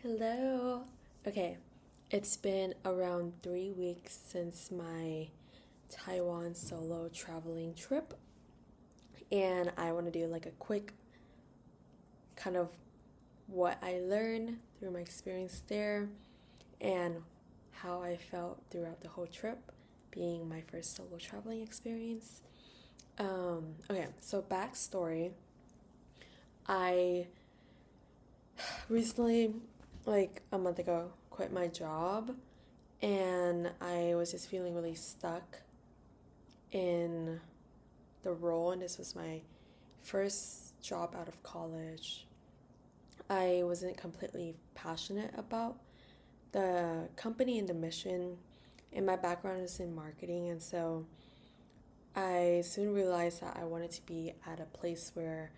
Hello. Okay, it's been around 3 weeks since my Taiwan solo traveling trip, and I want to do like a quick kind of what I learned through my experience there and how I felt throughout the whole trip, being my first solo traveling experience. Okay, so backstory. I recently, like a month ago, quit my job and I was just feeling really stuck in the role, and this was my first job out of college. I wasn't completely passionate about the company and the mission, and my background is in marketing, and so I soon realized that I wanted to be at a place where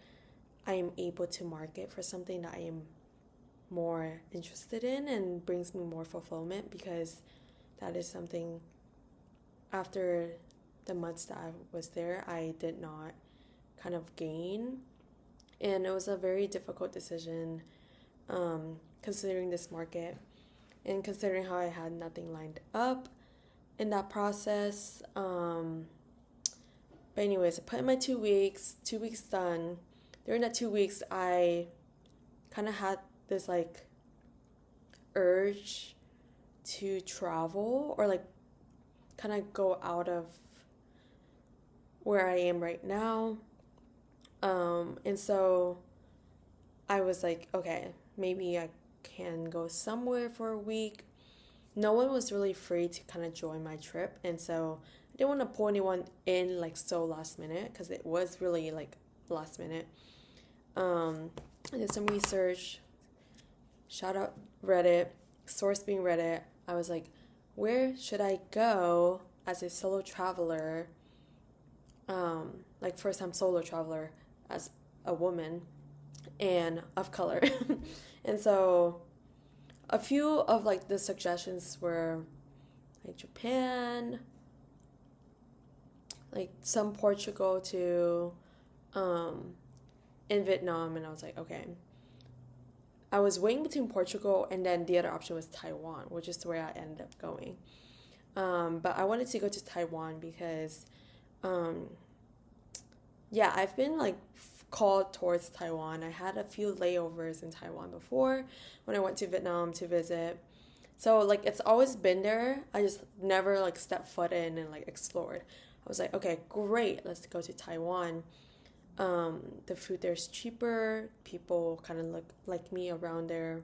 I am able to market for something that I am more interested in and brings me more fulfillment, because that is something after the months that I was there I did not kind of gain. And it was a very difficult decision, considering this market and considering how I had nothing lined up in that process. But anyways, I put in my 2 weeks, 2 weeks done. During that 2 weeks, I kind of had this like urge to travel or like kind of go out of where I am right now. And so I was like, okay, maybe I can go somewhere for a week. No one was really free to kind of join my trip, and so I didn't want to pull anyone in like so last minute, because it was really like last minute. I did some research. Shout out Reddit, source being Reddit. I was like, where should I go as a solo traveler? Like first time solo traveler as a woman and of color. And so a few of like the suggestions were like Japan, like some Portugal too, in Vietnam, and I was like, okay. I was weighing between Portugal and then the other option was Taiwan, which is where I ended up going. But I wanted to go to Taiwan because, um, yeah, I've been like called towards Taiwan. I had a few layovers in Taiwan before when I went to Vietnam to visit. So like it's always been there. I just never like stepped foot in and like explored. I was like, okay, great, let's go to Taiwan. The food there is cheaper. People kind of look like me around there.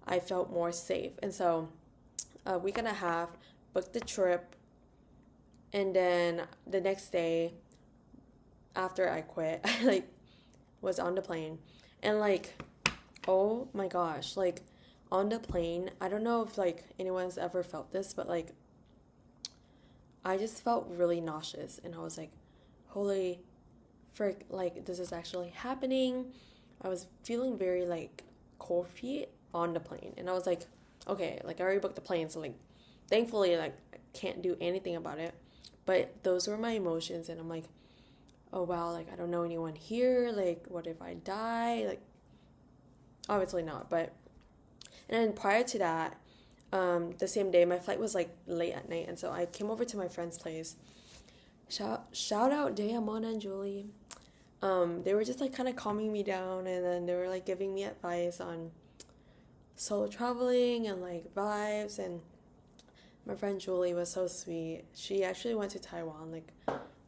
I felt more safe, and so a week and a half booked the trip, and then the next day after I quit, I like was on the plane, and like, oh my gosh, like on the plane, I don't know if like anyone's ever felt this, but like I just felt really nauseous, and I was like, holy frick, like this is actually happening. I was feeling very like cold feet on the plane, and I was like, okay, like I already booked the plane, so like thankfully like I can't do anything about it. But those were my emotions, and I'm like, oh wow, like I don't know anyone here, like what if I die? Like obviously not, but and then prior to that, the same day my flight was like late at night, and so I came over to my friend's place. Shout out Dea, Mona, and Julie. They were just like kind of calming me down, and then they were like giving me advice on solo traveling and like vibes. And my friend Julie was so sweet. She actually went to Taiwan like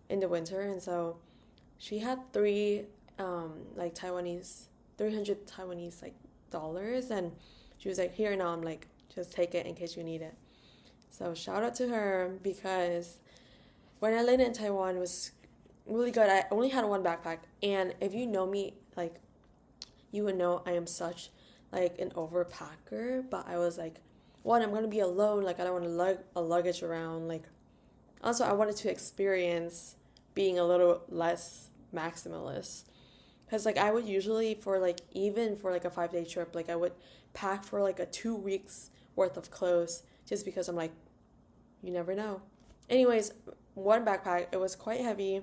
in the winter, and so she had three like Taiwanese 300 Taiwanese like dollars, and she was like, here now, I'm like, just take it in case you need it. So shout out to her, because when I landed in Taiwan, it was really good. I only had one backpack, and if you know me, like you would know I am such like an overpacker. But I was like, one, I'm gonna be alone. Like I don't want to lug a luggage around. Like also, I wanted to experience being a little less maximalist, because like I would usually for like even for like a 5 day trip, like I would pack for like a 2 weeks worth of clothes, just because I'm like, you never know. Anyways, one backpack, it was quite heavy,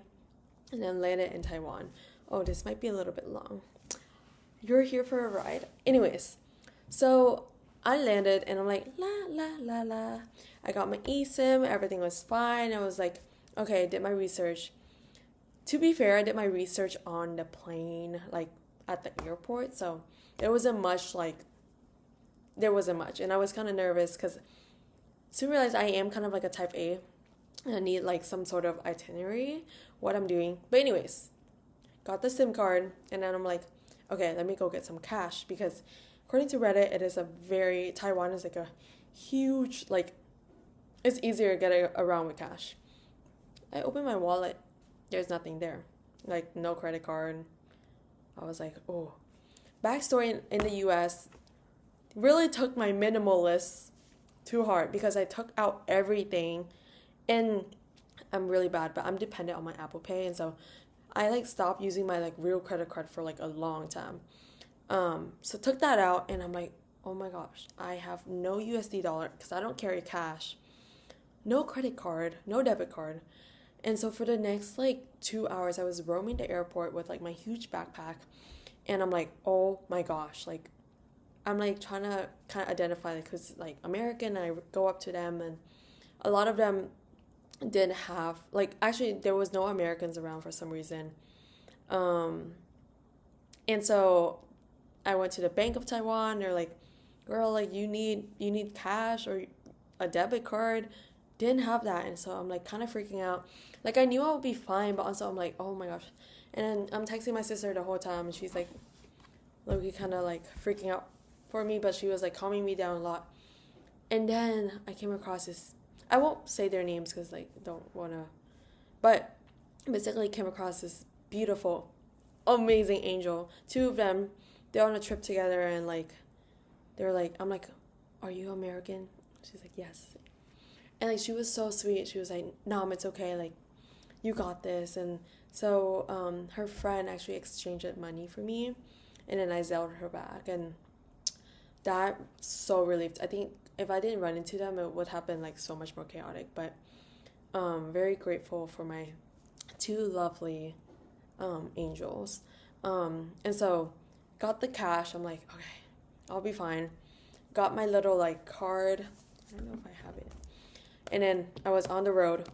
and then landed in Taiwan. Oh, this might be a little bit long. You're here for a ride. Anyways, So I landed and I'm like, la, la, la, la. I got my eSIM, everything was fine. I was like, okay, I did my research. To be fair, I did my research on the plane, like at the airport. So there wasn't much, there wasn't much. And I was kind of nervous because soon realized I am kind of like a type A. And I need like some sort of itinerary, what I'm doing. But, anyways, got the SIM card. And then I'm like, okay, let me go get some cash because according to Reddit, it is Taiwan is like a huge, like, it's easier to get around with cash. I opened my wallet, there's nothing there, like, no credit card. I was like, oh. Backstory in the US really took my minimalist too hard because I took out everything, and I'm really bad, but I'm dependent on my Apple Pay, and so I like stopped using my like real credit card for like a long time. So took that out, and I'm like, oh my gosh, I have no USD dollar because I don't carry cash, no credit card, no debit card. And so for the next like 2 hours, I was roaming the airport with like my huge backpack, and I'm like, oh my gosh, like I'm like trying to kind of identify like who's like American, and I go up to them, and a lot of them didn't have like actually there was no Americans around for some reason. Um, and so I went to the Bank of Taiwan. They're like, girl, like you need cash or a debit card. Didn't have that, and so I'm like kind of freaking out. Like I knew I would be fine, but also I'm like, oh my gosh. And then I'm texting my sister the whole time, and she's like, Loki kind of like freaking out for me, but she was like calming me down a lot. And then I came across this. I won't say their names because like don't wanna, but basically came across this beautiful, amazing angel. Two of them, they're on a trip together, and like they're like, I'm like, are you American? She's like, yes. And like she was so sweet. She was like, Nom, it's okay. Like you got this. And so her friend actually exchanged money for me, and then I Zelled her back, and that so relieved. I think if I didn't run into them, it would have been like so much more chaotic. But very grateful for my two lovely angels. And so got the cash. I'm like, okay, I'll be fine. Got my little like card. I don't know if I have it. And then I was on the road.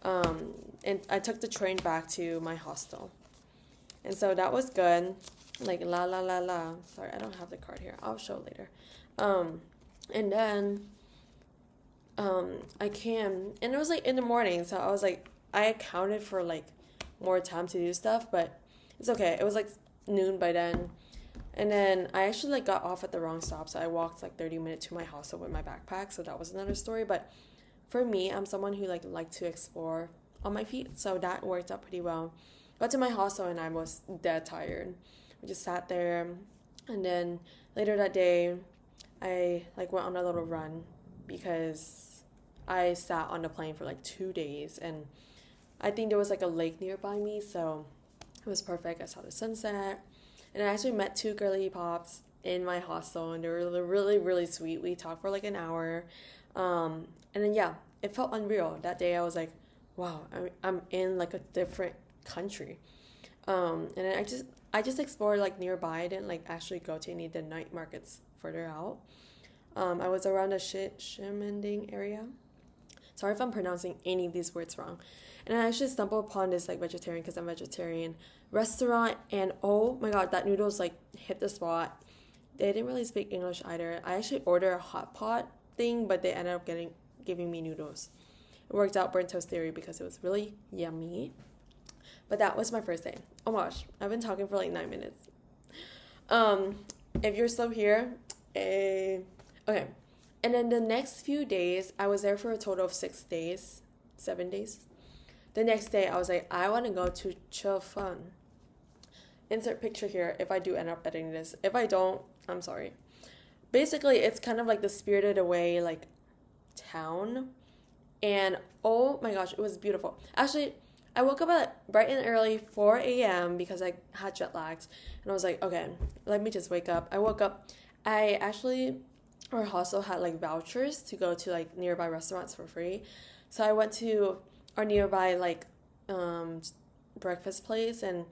And I took the train back to my hostel. And so that was good. Like la la la la. Sorry, I don't have the card here. I'll show later. And then I came, and it was like in the morning, so I was like, I accounted for like more time to do stuff, but it's okay. It was like noon by then. And then I actually like got off at the wrong stop, so I walked like 30 minutes to my hostel with my backpack, so that was another story. But for me, I'm someone who like to explore on my feet, so that worked out pretty well. Got to my hostel and I was dead tired. We just sat there, and then later that day, I like went on a little run because I sat on the plane for like 2 days, and I think there was like a lake nearby me, so it was perfect. I saw the sunset, and I actually met two girly pops in my hostel, and they were really, really sweet. We talked for like an hour, and then yeah, it felt unreal. That day I was like, wow, I'm in like a different country. And then I just explored like nearby. I didn't like actually go to any of the night markets further out. I was around the Shimending area. Sorry if I'm pronouncing any of these words wrong. And I actually stumbled upon this like vegetarian, because I'm vegetarian, restaurant, and oh my god, that noodles like hit the spot. They didn't really speak English either. I actually ordered a hot pot thing, but they ended up giving me noodles. It worked out, burnt toast theory, because it was really yummy. But that was my first day. Oh my gosh, I've been talking for like 9 minutes. If you're still here, okay. And then the next few days, I was there for a total of 6 days, 7 days. The next day, I was like, I want to go to Chefun. Insert picture here if I do end up editing this. If I don't, I'm sorry. Basically, it's kind of like the Spirited Away like town. And oh my gosh, it was beautiful. Actually, I woke up at bright and early, 4 a.m. because I had jet lagged. And I was like, okay, let me just wake up. I woke up. Our hostel had like vouchers to go to like nearby restaurants for free. So I went to our nearby like breakfast place, and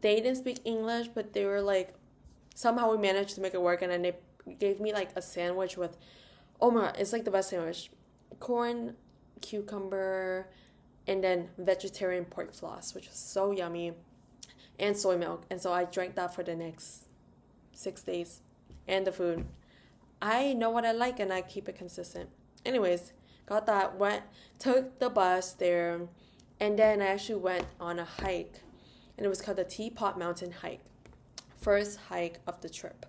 they didn't speak English, but they were like somehow we managed to make it work. And then they gave me like a sandwich with, oh my God, it's like the best sandwich. Corn, cucumber, and then vegetarian pork floss, which was so yummy, and soy milk. And so I drank that for the next 6 days. And the food, I know what I like and I keep it consistent. Anyways, got that, took the bus there, and then I actually went on a hike, and it was called the Teapot Mountain Hike. First hike of the trip.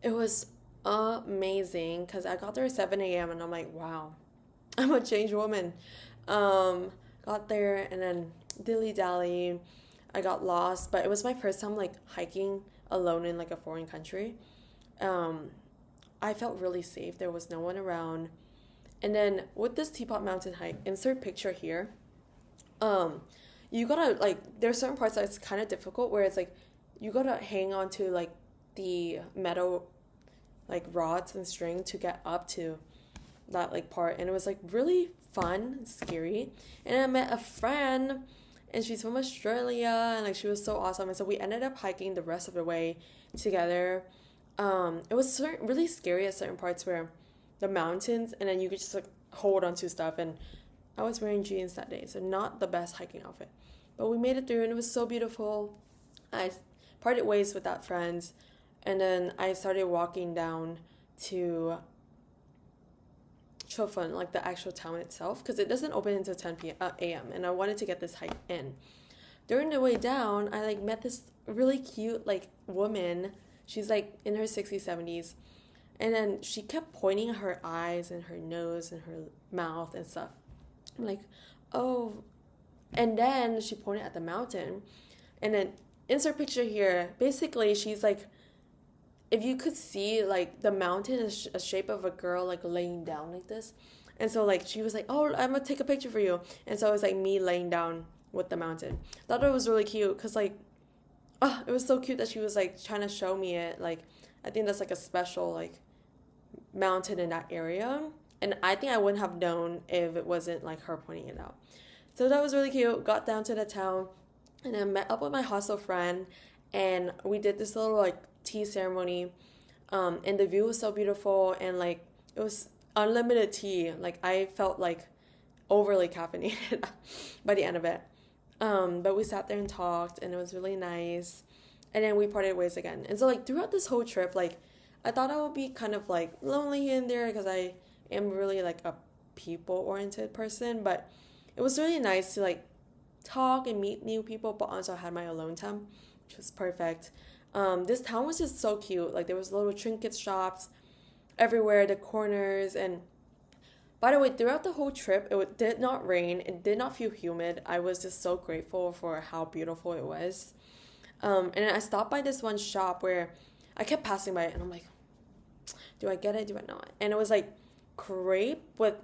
It was amazing because I got there at 7 a.m. and I'm like, wow, I'm a changed woman. Got there and then dilly-dally. I got lost, but it was my first time like hiking alone in like a foreign country. I felt really safe. There was no one around. And then with this Teapot Mountain hike, insert picture here. You gotta like, there's certain parts that's kind of difficult where it's like you gotta hang on to like the metal like rods and string to get up to that like part, and it was like really fun, scary. And I met a friend, and she's from Australia, and like she was so awesome. And so we ended up hiking the rest of the way together. It was really scary at certain parts where the mountains, and then you could just like hold onto stuff. And I was wearing jeans that day, so not the best hiking outfit, but we made it through, and it was so beautiful. I parted ways with that friend, and then I started walking down to Chofun, like the actual town itself, because it doesn't open until 10 a.m. and I wanted to get this hike in. During the way down, I like met this really cute like woman. She's like in her 60s, 70s, and then she kept pointing at her eyes and her nose and her mouth and stuff. I'm like, oh. And then she pointed at the mountain, and then insert picture here. Basically, she's like, if you could see like the mountain is a shape of a girl like laying down like this. And so like she was like, oh, I'm gonna take a picture for you. And so it was like me laying down with the mountain. Thought it was really cute because like, oh, it was so cute that she was like trying to show me it. Like, I think that's like a special like mountain in that area, and I think I wouldn't have known if it wasn't like her pointing it out. So that was really cute. Got down to the town, and then met up with my hostel friend, and we did this little like tea ceremony. And the view was so beautiful, and like it was unlimited tea. Like I felt like overly caffeinated by the end of it. But we sat there and talked, and it was really nice. And then we parted ways again. And so like throughout this whole trip, like I thought I would be kind of like lonely here and there because I am really like a people-oriented person. But it was really nice to like talk and meet new people, but also I had my alone time, which was perfect. This town was just so cute. Like there was little trinket shops everywhere, the corners. And by the way, throughout the whole trip, did not rain. It did not feel humid. I was just so grateful for how beautiful it was. And I stopped by this one shop where I kept passing by it, and I'm like, do I get it? Do I not? And it was like crepe with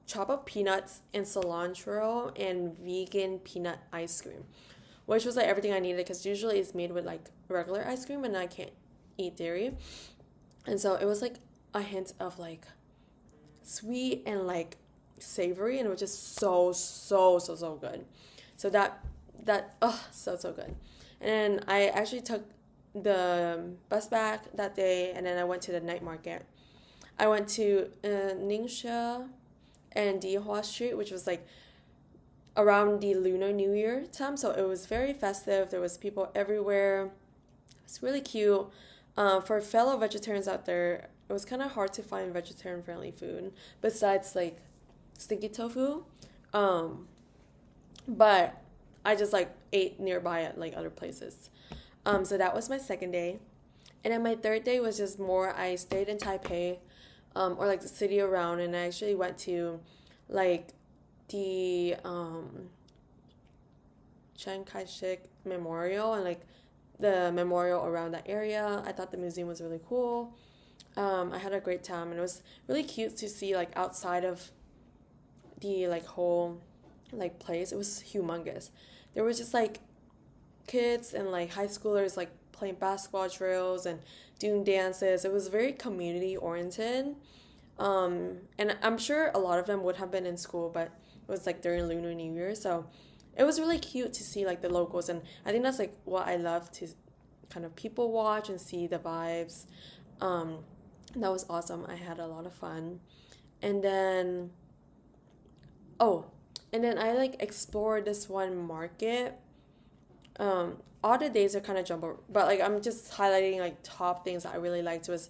chopped up peanuts and cilantro and vegan peanut ice cream, which was like everything I needed because usually it's made with like regular ice cream and I can't eat dairy. And so it was like a hint of like sweet and like savory, and it was just so good. So that so good. And I actually took the bus back that day, and then I went to the night market. I went to Ningxia and Dihua Street, which was like around the Lunar New Year time, so it was very festive. There was people everywhere. It's really cute. For fellow vegetarians out there, it was kind of hard to find vegetarian friendly food besides like stinky tofu. But I just like ate nearby at like other places. So that was my second day. And then my third day was just more, I stayed in Taipei, or like the city around, and I actually went to like the Chiang Kai-shek Memorial and like the memorial around that area. I thought the museum was really cool. I had a great time, and it was really cute to see like outside of the like whole like place. It was humongous. There was just like kids and like high schoolers like playing basketball drills and doing dances. It was very community oriented. And I'm sure a lot of them would have been in school, but it was like during Lunar New Year, so it was really cute to see like the locals. And I think that's like what I love to kind of people watch and see the vibes. Um, that was awesome. I had a lot of fun. And then, oh, and then I like explored this one market. All the days are kind of jumbled, but like I'm just highlighting like top things that I really liked was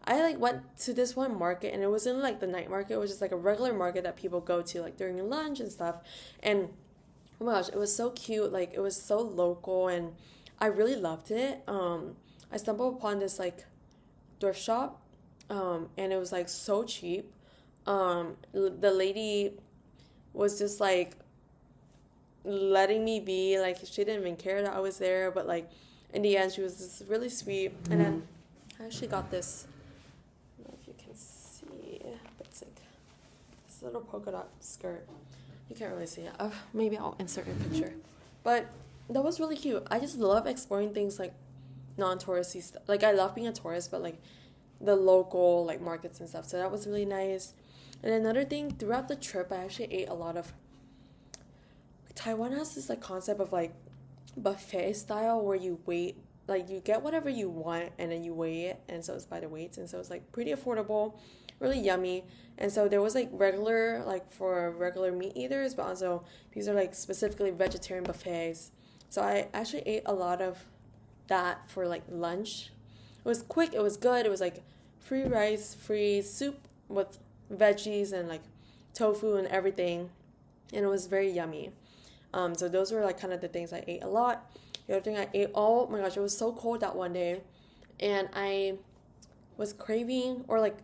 I like went to this one market and it wasn't like the night market, it was just like a regular market that people go to like during lunch and stuff. And oh my gosh, it was so cute, like it was so local and I really loved it. I stumbled upon this like thrift shop, and it was like so cheap. The lady was just like letting me be, like she didn't even care that I was there, but like in the end she was just really sweet. And then I actually got this, I don't know if you can see, but it's like this little polka dot skirt. You can't really see it. Maybe I'll insert a picture, but that was really cute. I just love exploring things like non-touristy stuff. Like I love being a tourist, but like the local like markets and stuff, so that was really nice. And another thing, throughout the trip I actually ate a lot of, Taiwan has this like concept of like buffet style where you wait, like you get whatever you want and then you weigh it, and so it's by the weights, and so it's like pretty affordable, really yummy. And so there was like regular, like for regular meat eaters, but also these are like specifically vegetarian buffets. So I actually ate a lot of that for like lunch. It was quick, it was good, it was like free rice, free soup with veggies and like tofu and everything, and it was very yummy. So those were like kind of the things I ate a lot. The other thing I ate, oh my gosh, it was so cold that one day, and I was craving, or like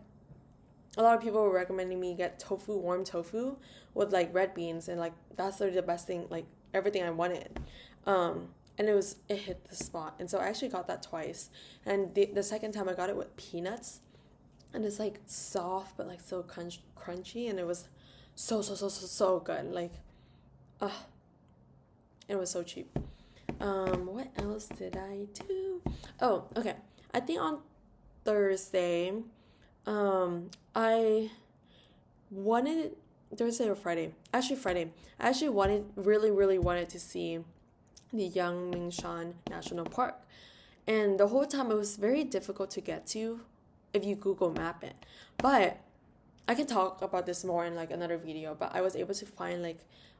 a lot of people were recommending me get tofu, warm tofu with like red beans, and like that's literally the best thing, like everything I wanted. And it hit the spot, and so I actually got that twice. And the second time I got it with peanuts, and it's like soft but like so crunchy, and it was so good. Like, it was so cheap. What else did I do? Oh, okay. I think on Thursday, I wanted, Thursday or Friday. Actually, Friday. I actually really wanted to see the Yangmingshan National Park. And the whole time it was very difficult to get to if you Google map it. But I can talk about this more in like another video, but I was able to find like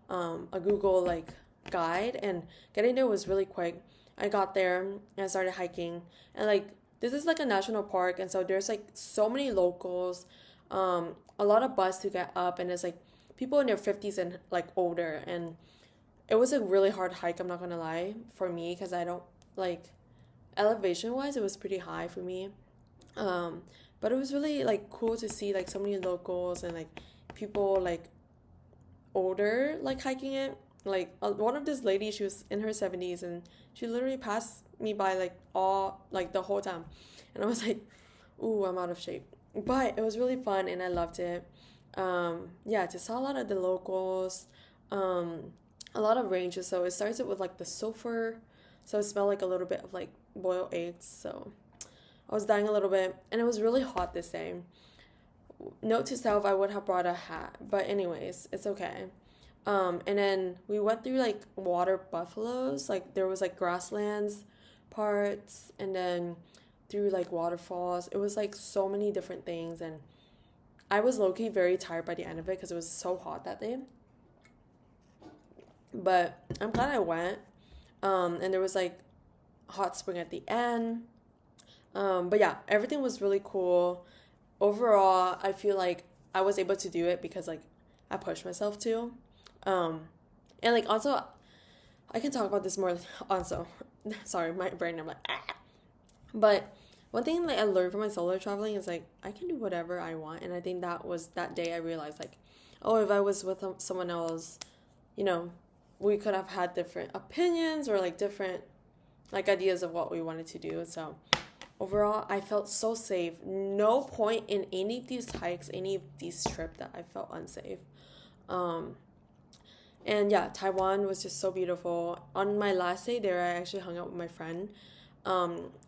a Google like guide, and getting there was really quick. I got there and I started hiking, and like this is like a national park, and so there's like so many locals, a lot of bus to get up, and it's like people in their 50s and like older, and it was a really hard hike, I'm not gonna lie, for me, because I don't like, elevation wise it was pretty high for me, but it was really like cool to see like so many locals and like people like older like hiking it. Like one of this lady, she was in her 70s, and she literally passed me by like all like the whole time, and I was like, ooh, I'm out of shape, but it was really fun and I loved it. Yeah, just saw a lot of the locals, a lot of ranges. So it started with like the sulfur, so it smelled like a little bit of like boiled eggs, so I was dying a little bit, and it was really hot this day. Note to self, I would have brought a hat, but anyways, it's okay. And then we went through like water buffaloes, like there was like grasslands parts, and then through like waterfalls. It was like so many different things, and I was low-key very tired by the end of it because it was so hot that day. But I'm glad I went. And there was like hot spring at the end. But yeah, everything was really cool. Overall, I feel like I was able to do it because like I pushed myself to. And like also, I can talk about this more also. Sorry, my brain, I'm like, ah. But one thing like I learned from my solo traveling is like I can do whatever I want, and I think that was that day I realized like, oh, if I was with someone else, you know, we could have had different opinions or like different like ideas of what we wanted to do. So overall, I felt so safe. No point in any of these hikes, any of these trips that I felt unsafe. And yeah, Taiwan was just so beautiful. On my last day there, I actually hung out with my friend.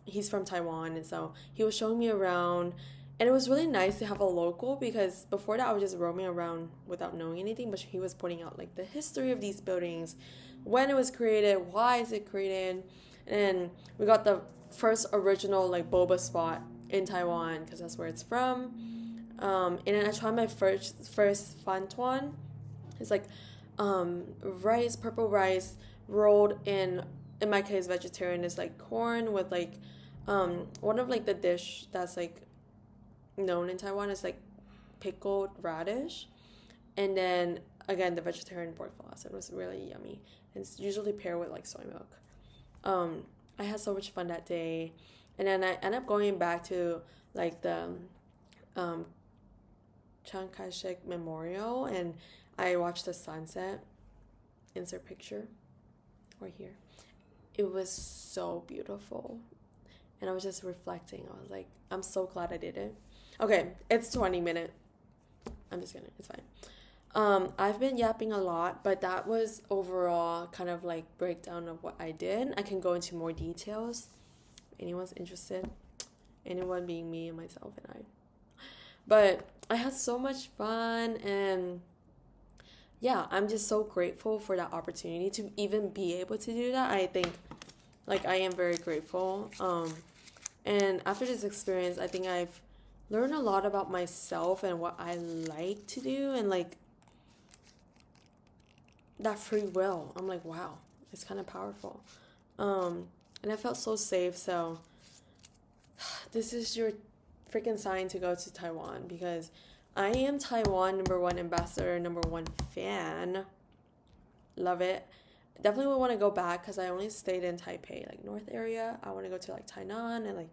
He's from Taiwan, and so he was showing me around, and it was really nice to have a local, because before that I was just roaming around without knowing anything, but he was pointing out like the history of these buildings, when it was created, why is it created, and we got the first original like boba spot in Taiwan because that's where it's from. And then I tried my first fantuan. It's like rice, purple rice rolled in my case vegetarian, is like corn with like one of like the dish that's like known in Taiwan is like pickled radish, and then again the vegetarian pork floss. It was really yummy. It's usually paired with like soy milk. I had so much fun that day, and then I ended up going back to like the um, Chiang Kai-shek Memorial, and I watched the sunset. Insert picture or here. It was so beautiful, and I was just reflecting. I was like, I'm so glad I did it. Okay, it's 20 minutes. I'm just kidding. It's fine. I've been yapping a lot, but that was overall kind of like breakdown of what I did. I can go into more details. Anyone's interested? Anyone being me and myself and I. But I had so much fun, and yeah, I'm just so grateful for that opportunity to even be able to do that. I think like I am very grateful. And after this experience, I think I've learned a lot about myself and what I like to do, and like that free will. I'm like, wow, it's kind of powerful. And I felt so safe. So this is your freaking sign to go to Taiwan, because I am Taiwan #1 ambassador, #1 fan. Love it. Definitely would want to go back because I only stayed in Taipei, like north area. I want to go to like Tainan and like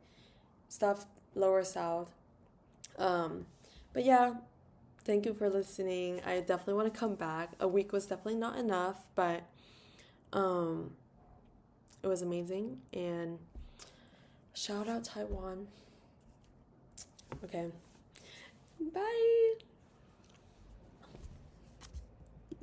stuff lower south. But yeah, thank you for listening. I definitely want to come back. A week was definitely not enough, but it was amazing, and shout out Taiwan. Okay. Bye.